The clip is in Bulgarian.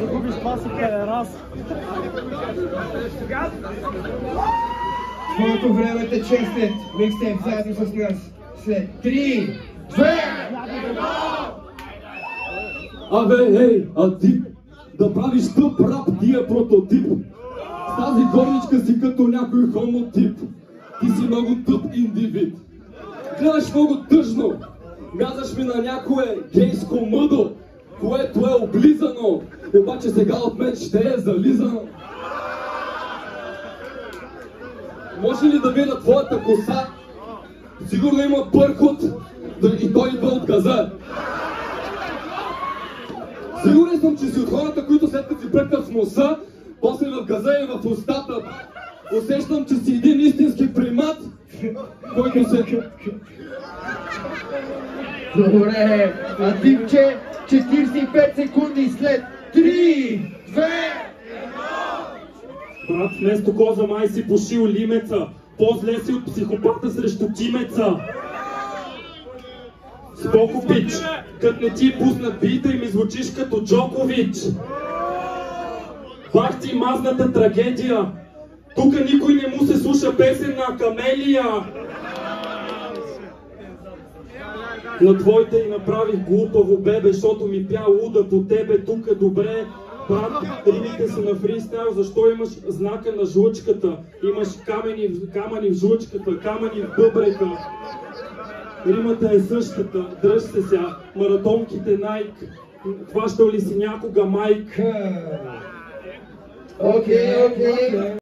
губиш класика раз. Твоето време тече след микстейп заедно с нас. След 3, 2, 1. Абе, ей, а ти да правиш тъп рап, ти е прототип. С тази горничка си като някой хомотип. Ти си много тъп индивид. Гледаш много тъжно. Мязаш ми на някое гейско мъдо, което е облизано, обаче сега от мен ще е зализано. Може ли да видя твоята коса? Сигурно има бъркот и той идва от газа. Сигурен съм, че си от хората, които след като си бръкнат в носа, после в газа и в устата. Усещам, че си един истински примат, който се... Добре, а Димче 45 секунди след 3, 2, 1. Брат, вместо коза май си пошил лимеца. По-зле си от психопата срещу тимеца. Споко, пич, кът не ти пуснат бита и ми звучиш като Джокович. Бах ти мазната трагедия. Тука никой не му се слуша песен на Камелия. На твоите и направих глупаво бебе, защото ми пя луда по тебе, тук е добре. Брат, римите са на фристайл, защо имаш знака на жлъчката? Имаш камъни в жлъчката, камъни в бъбрека. Римата е същата, дръж се ся, маратонките Nike. Хващал ли си някога майк? Окей.